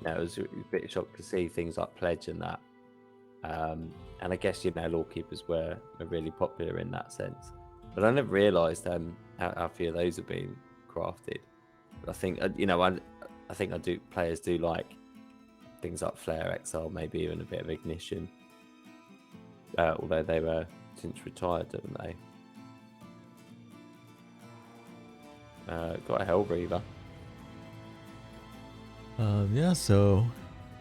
I was a bit shocked to see things like Pledge and that. And I guess, you know, Lawkeepers were really popular in that sense. But I never realised how few of those have been crafted. But I think, you know, I think players do like things like Flare Exile, maybe even a bit of Ignition. Although they were since retired, haven't they? Got a Hell Reaver. Yeah, so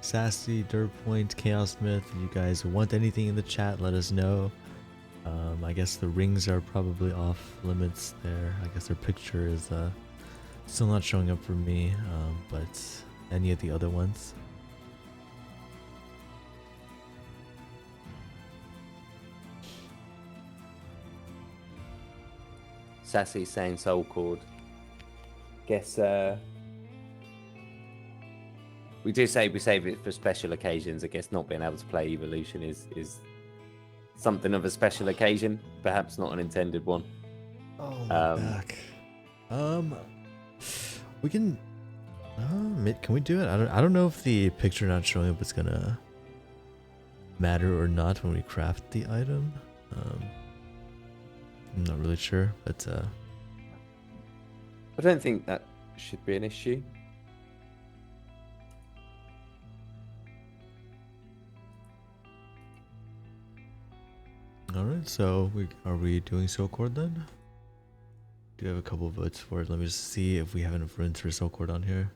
Sassy, Dirt Point, Chaos Myth, you guys want anything in the chat, let us know. I guess the rings are probably off limits there. I guess their picture is still not showing up for me, but any of the other ones. Sassy saying Soul Cord. Guess we do say we save it for special occasions. I guess not being able to play Evolution is something of a special occasion, perhaps not an intended one. Oh, my back. We can. Can we do it? I don't know if the picture not showing up is gonna matter or not when we craft the item. I'm not really sure, but I don't think that should be an issue. all right. So are we doing Soul Cord then? Do you have a couple of votes for it? Let me just see if we have enough runes for Soul Cord on here.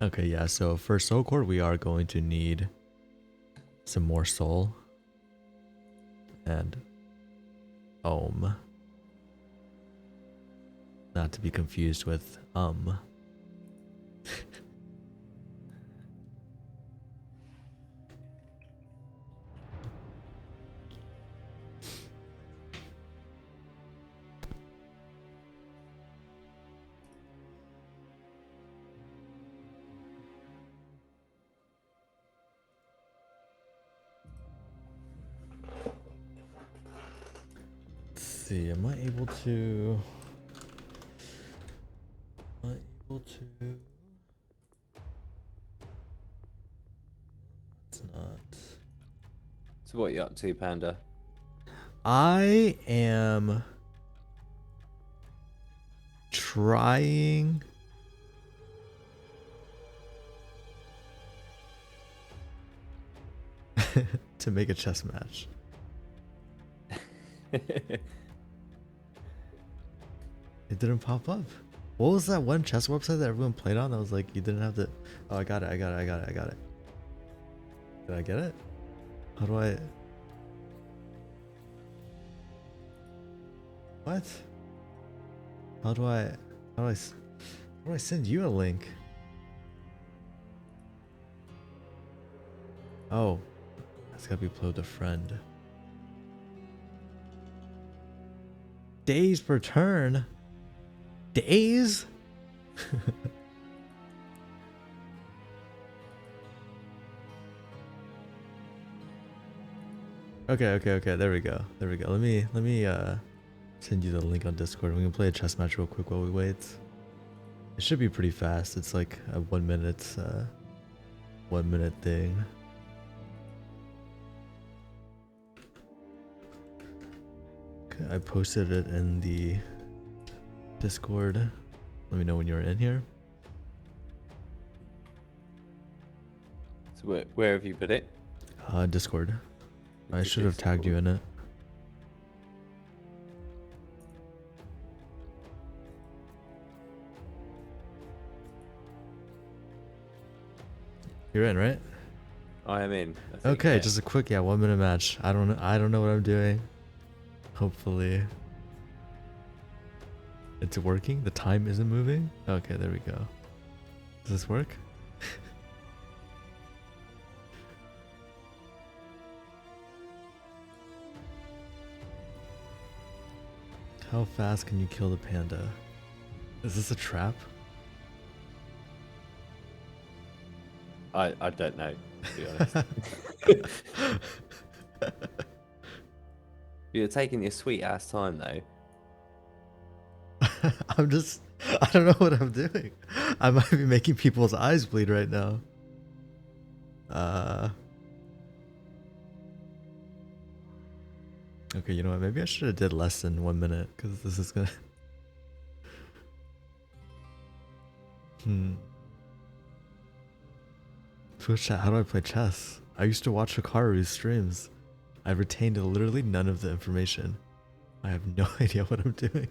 Okay, yeah, so for Soul Cord, we are going to need some more soul. And not to be confused with Let's see, am I able to It's not. So what are you up to, Panda? I am trying to make a chess match. It didn't pop up. What was that one chess website that everyone played on that was like you didn't have to... Oh, I got it. Did I get it? How do I... What? How do I send you a link? Oh, that's gotta be uploaded to friend. Days per turn? Days? Okay. There we go. Let me send you the link on Discord. We can play a chess match real quick while we wait. It should be pretty fast. It's like a 1 minute thing. Okay, I posted it in the Discord. Let me know when you're in here. So where have you put it? Discord. I Into should have tagged you Discord. in it. You're in, right? I am in. I think, Okay, yeah. just a quick 1-minute match. I don't know what I'm doing. Hopefully it's working. The time isn't moving. Okay, there we go. Does this work? How fast can you kill the panda? Is this a trap? I don't know, to be honest. You're taking your sweet ass time though. I don't know what I'm doing. I might be making people's eyes bleed right now. Okay, you know what? Maybe I should have did less than 1 minute because this is gonna. Twitch chat. How do I play chess? I used to watch Hikaru's streams. I've retained literally none of the information. I have no idea what I'm doing.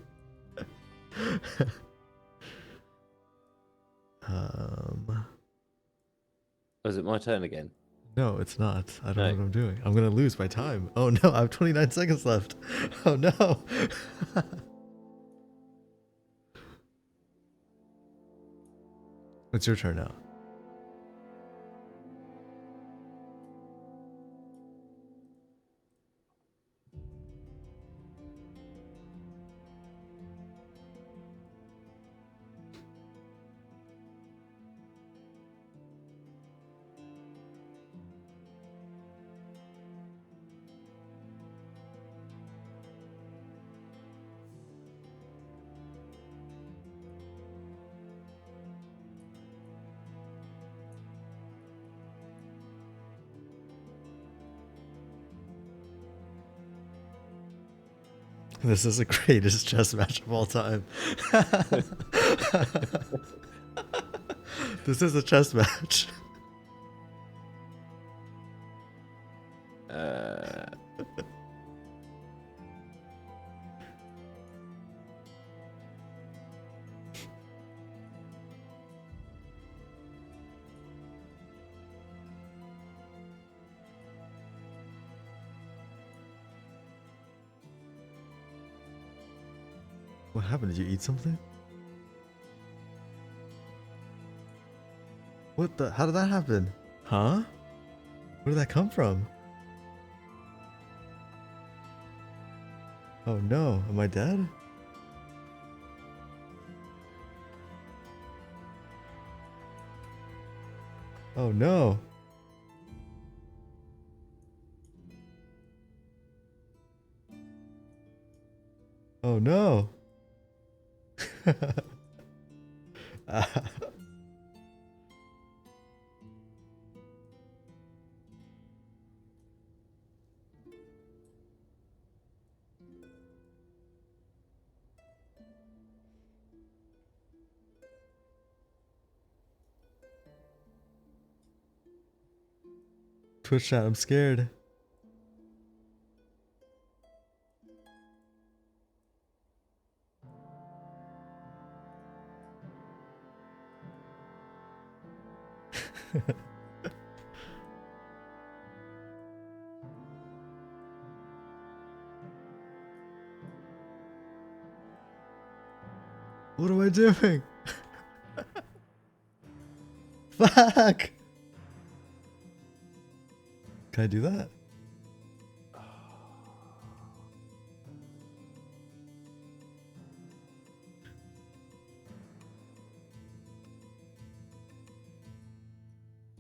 Was it my turn again? No, it's not. I don't No. know what I'm doing. I'm gonna lose my time. Oh no, I have 29 seconds left. Oh no. It's your turn now. This is the greatest chess match of all time. This is a chess match. What happened? Did you eat something? What the? How did that happen? Huh? Where did that come from? Oh no, am I dead? Oh no. Oh no. Twitch chat, I'm scared. What am I doing? Fuck! Can I do that?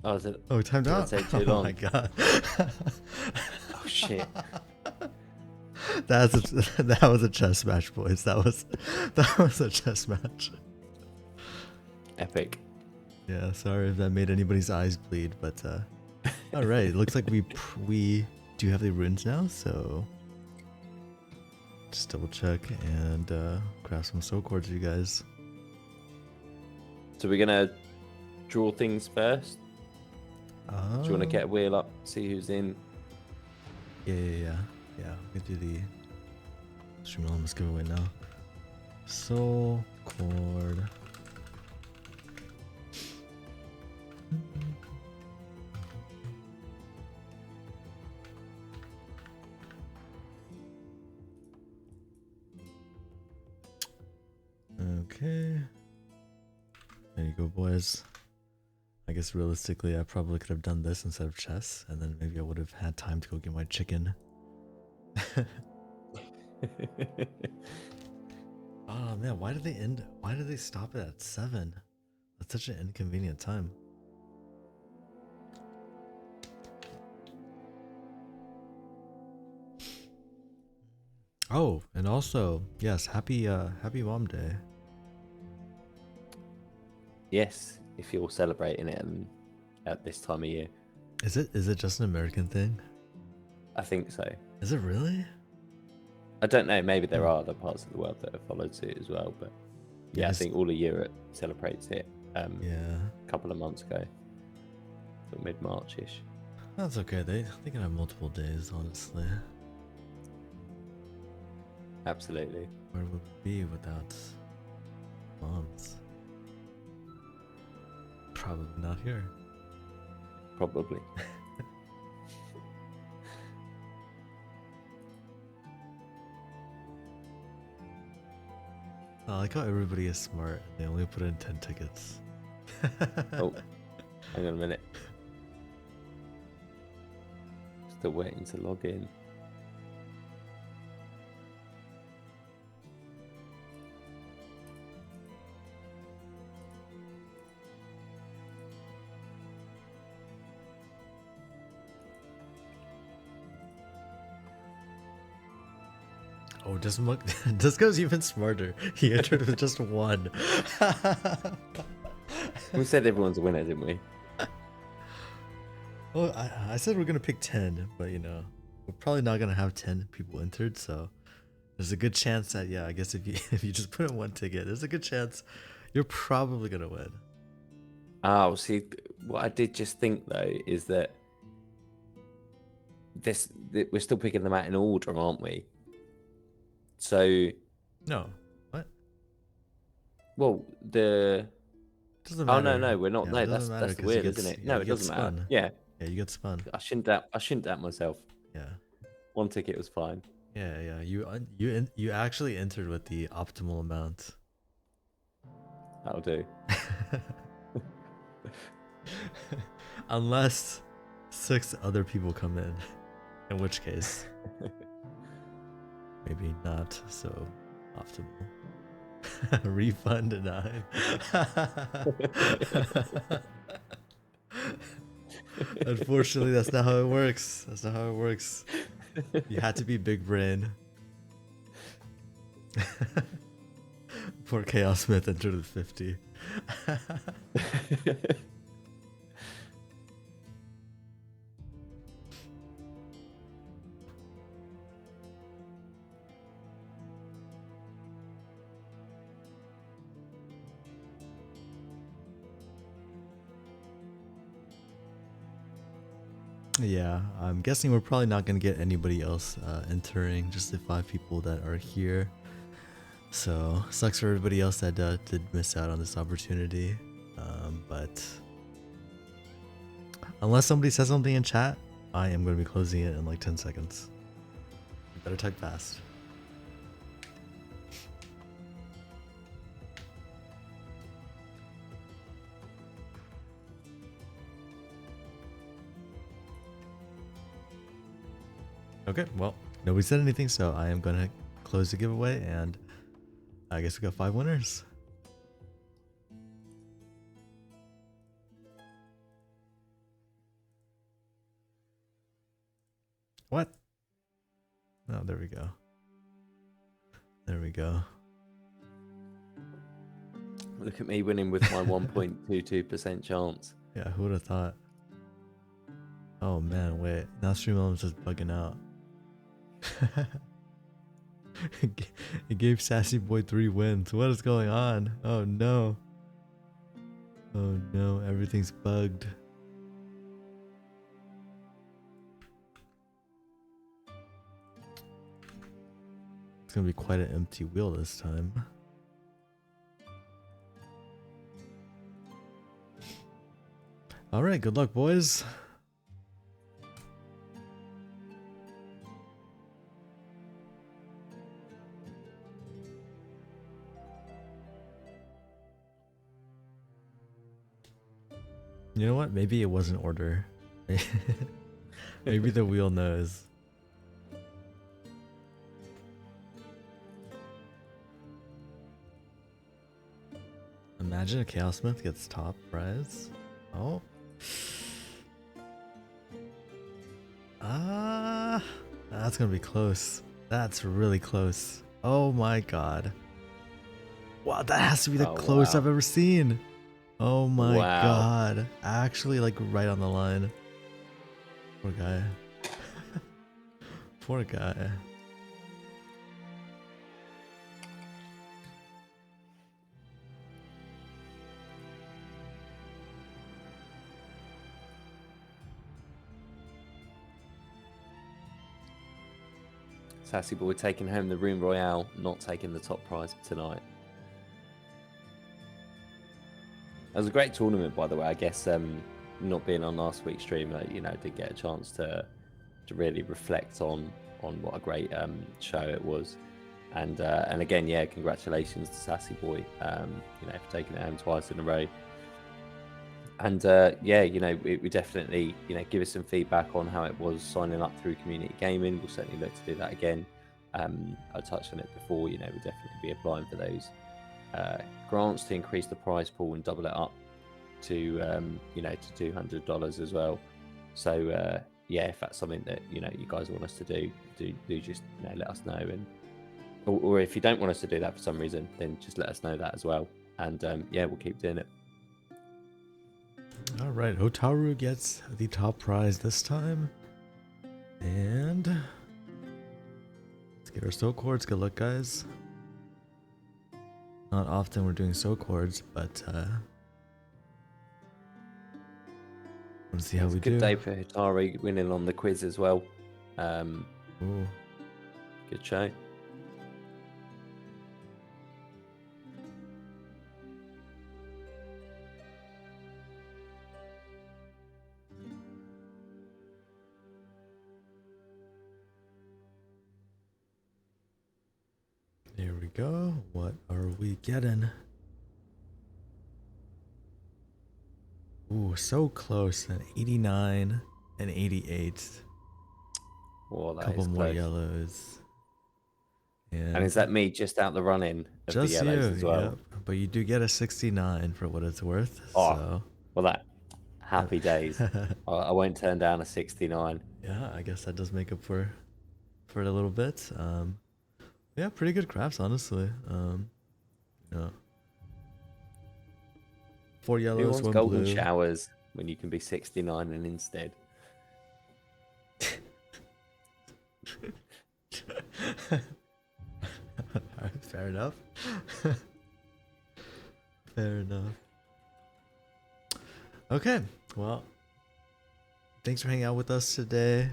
Oh, is it? Oh, timed Did I out? take too Oh long? my god. Oh shit. That was a chess match, boys. That was a chess match. Epic. Yeah, sorry if that made anybody's eyes bleed, but all right. It looks like we do have the runes now, so just double check and grab some soul cords, you guys. So we're gonna draw things first. Do you want to get a wheel up, see who's in? Yeah. We can do the stream elements giveaway now. Soul Cord. Okay. There you go, boys. I guess realistically, I probably could have done this instead of chess, and then maybe I would have had time to go get my chicken. Oh man, why did they end? Why did they stop it at 7? That's such an inconvenient time. Oh, and also, yes, happy Mom Day. Yes, if you're celebrating it at this time of year. Is it just an American thing? I think so. Is it really? I don't know. Maybe there are other parts of the world that have followed suit as well, but yeah, I think all of Europe celebrates it. Yeah. A couple of months ago, so mid-March-ish. That's okay. They can have multiple days, honestly. Absolutely. Where would we be without moms? Probably not here. Probably. I like how everybody is smart. They only put in 10 tickets. Oh, hang on a minute. Still waiting to log in. Oh, Disco's even smarter. He entered with just 1. We said everyone's a winner, didn't we? Well, I said we're gonna pick 10, but you know, we're probably not gonna have 10 people entered, so there's a good chance that, yeah, I guess if you just put in 1 ticket, there's a good chance you're probably gonna win. Oh, see, what I did just think though is that we're still picking them out in order, aren't we? So No. What? Well, Doesn't oh matter. no, we're not. Yeah, no, it doesn't matter that's 'cause weird, isn't it? No, you it get doesn't matter. spun. Yeah, you get spun. I shouldn't doubt myself. Yeah. 1 ticket was fine. Yeah. You actually entered with the optimal amount. That'll do. Unless 6 other people come in which case maybe not so optimal. Refund denied. Unfortunately, that's not how it works. You had to be big brain. Poor Chaos Smith entered with 50. Yeah, I'm guessing we're probably not going to get anybody else entering, just the 5 people that are here. So, sucks for everybody else that did miss out on this opportunity. But unless somebody says something in chat, I am going to be closing it in like 10 seconds. You better type fast. Okay, well, nobody said anything, so I am going to close the giveaway, and I guess we got 5 winners. What? Oh, there we go. There we go. Look at me winning with my 1.22% chance. Yeah, who would have thought? Oh man, wait. Now Stream Elements is bugging out. It gave Sassy Boy 3 wins. What is going on? Oh no. Oh no, everything's bugged. It's gonna be quite an empty wheel this time. All right, good luck, boys. You know what? Maybe it was an order. Maybe the wheel knows. Imagine a Chaos Smith gets top prize. Oh. Ah, that's gonna be close. That's really close. Oh my god. Wow, that has to be the closest I've ever seen. Oh my god. Actually, like right on the line. Poor guy. Poor guy. Sassy boy taking home the Room Royale, not taking the top prize for tonight. It was a great tournament, by the way. I guess not being on last week's stream, you know, did get a chance to really reflect on what a great show it was. And again, yeah, congratulations to Sassy Boy, you know, for taking it home twice in a row. And yeah, you know, we definitely, you know, give us some feedback on how it was signing up through community gaming. We'll certainly look to do that again. I touched on it before, you know, we'll definitely be applying for those grants to increase the prize pool and double it up to, you know, to $200 as well. So yeah, if that's something that, you know, you guys want us to do just, you know, let us know. And or if you don't want us to do that for some reason, then just let us know that as well. And yeah, we'll keep doing it. All right, Hotaru gets the top prize this time. And let's get our soul cords. Good luck, guys. Not often we're doing soul cords, but let's see how we do. Good day for Hotaru winning on the quiz as well. Ooh. Good show. There we go. What are we getting? Ooh, so close. An 89 and 88. Oh, that Couple is more close. yellows. And is that me just out the running of just the yellows you, as well? Yep. But you do get a 69 for what it's worth. Oh, so. Well, that happy days. I won't turn down a 69. Yeah, I guess that does make up for it a little bit. Yeah, pretty good crafts, honestly. Yeah. 4 Who yellows, wants 1 golden blue. showers when you can be 69 and instead? Fair enough. Fair enough. Okay, well, thanks for hanging out with us today.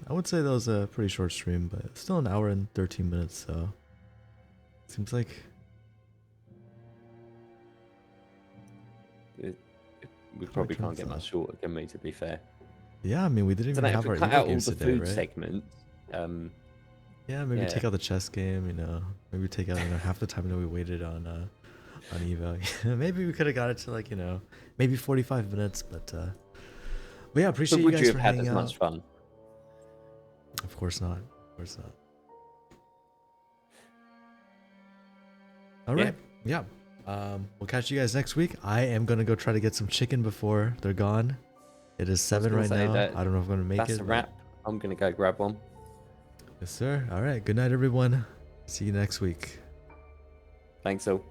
I would say that was a pretty short stream, but still an hour and 13 minutes, so seems like We probably can't get much shorter, can we, to be fair? Yeah, I mean, we didn't even have our cut Evo out all games the today, food right? segments. Yeah, maybe take out the chess game, you know. Maybe take out, you know, half the time that we waited on Evo. Maybe we could have got it to, like, you know, maybe 45 minutes, but yeah, appreciate you guys for hanging out. Would you have had as much fun? Of course not. Of course not. All right. Yeah. We'll catch you guys next week. I am going to go try to get some chicken before they're gone. It is 7 right now. I don't know if I'm going to make it. That's a wrap. I'm going to go grab one. Yes, sir. All right. Good night, everyone. See you next week. Thanks all.